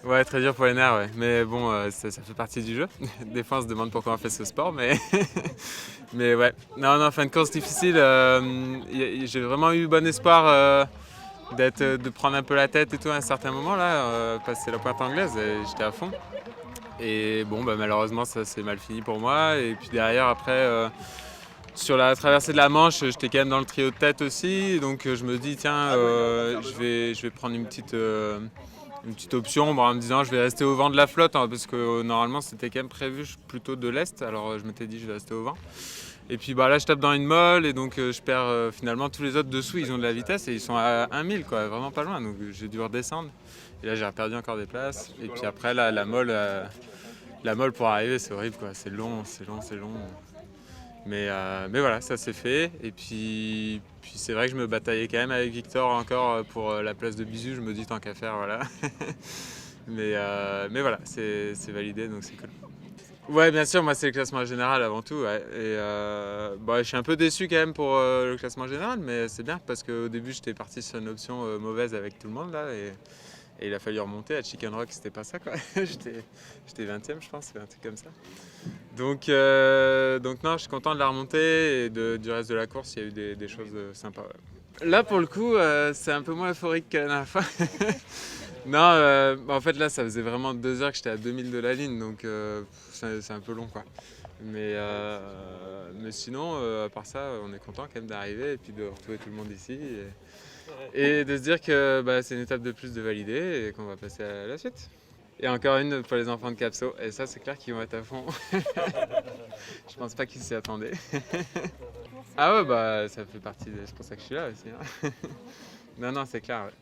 Ouais, très dur pour les nerfs, ouais. Mais bon, ça fait partie du jeu. Des fois, on se demande pourquoi on fait ce sport, mais, mais ouais. Non, non, fin de course difficile. J'ai vraiment eu bon espoir de prendre un peu la tête et tout à un certain moment, là, passer la pointe anglaise, et j'étais à fond. Et bon, bah, malheureusement, ça s'est mal fini pour moi. Et puis derrière, après, sur la traversée de la Manche, j'étais quand même dans le trio de tête aussi. Donc je me dis, tiens, je vais prendre une petite option, bon, en me disant je vais rester au vent de la flotte, hein, parce que normalement c'était quand même prévu plutôt de l'est, alors je m'étais dit je vais rester au vent. Et puis bah, là je tape dans une molle et donc je perds finalement tous les autres dessous, ils ont de la vitesse et ils sont à 1000 quoi, vraiment pas loin, donc j'ai dû redescendre. Et là j'ai perdu encore des places. Et puis après là, la molle pour arriver c'est horrible quoi, c'est long, c'est long, c'est long. Mais voilà, ça s'est fait. Et puis c'est vrai que je me bataillais quand même avec Victor encore pour la place de Bisu. Je me dis tant qu'à faire, voilà. mais voilà, c'est validé, donc c'est cool. Ouais, bien sûr, moi c'est le classement général avant tout. Ouais. Et bon, je suis un peu déçu quand même pour le classement général, mais c'est bien parce qu'au début j'étais parti sur une option mauvaise avec tout le monde là. Et il a fallu remonter. À Chicken Rock, c'était pas ça quoi. J'étais 20e, je pense, un truc comme ça. Donc non, je suis content de la remontée et du reste de la course, il y a eu des choses sympas. Ouais. Là, pour le coup, c'est un peu moins euphorique que la dernière fois. Non, en fait, là, ça faisait vraiment 2 heures que j'étais à 2000 de la ligne, donc c'est un peu long, quoi. Mais sinon, à part ça, on est content quand même d'arriver et puis de retrouver tout le monde ici. Et de se dire que bah, c'est une étape de plus de valider et qu'on va passer à la suite. Et encore une pour les enfants de Capso, et ça c'est clair qu'ils vont être à fond. Je pense pas qu'ils s'y attendaient. Ah ouais, bah ça fait partie c'est pour ça que je suis là aussi. Hein. Non, non, c'est clair. Ouais.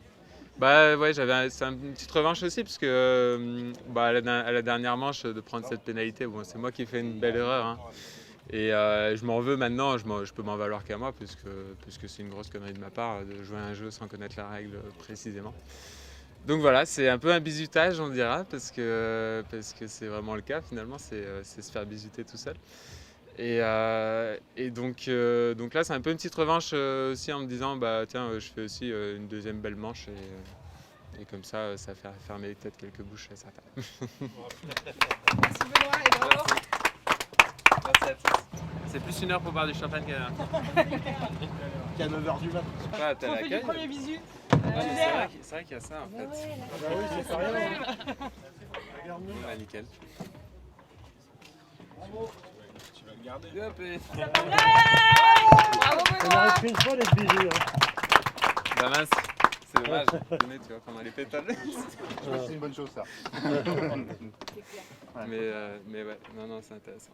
Bah ouais, c'est une petite revanche aussi, parce que bah, à la dernière manche, de prendre cette pénalité, bon, c'est moi qui ai fait une belle erreur. Hein. Et je m'en veux maintenant, je peux m'en valoir qu'à moi, puisque c'est une grosse connerie de ma part de jouer à un jeu sans connaître la règle précisément. Donc voilà, c'est un peu un bizutage, on dira, parce que c'est vraiment le cas finalement, c'est se faire bisuter tout seul. Et donc là, c'est un peu une petite revanche aussi en me disant, bah tiens, je fais aussi une deuxième belle manche et comme ça fait fermer peut-être quelques bouches à certains. Merci Benoît et bravo. Merci à tous. C'est plus une heure pour boire du champagne qu'à 9h du matin. Je sais pas, t'as On la fait du caille. premier bisu. Ouais, mais c'est vrai qu'il y a ça en fait. Ah bah oui, c'est pas rien. Regarde-nous. Bon, bah, nickel. Bravo. Tu vas le garder. Hop, et... Bravo Ça Benoît. m'arrive qu'une fois les bijoux. Bah mince, c'est dommage. Tenez, tu vois, pendant les pétales. Je pense que c'est une bonne chose ça. Mais ouais, non, c'est intéressant.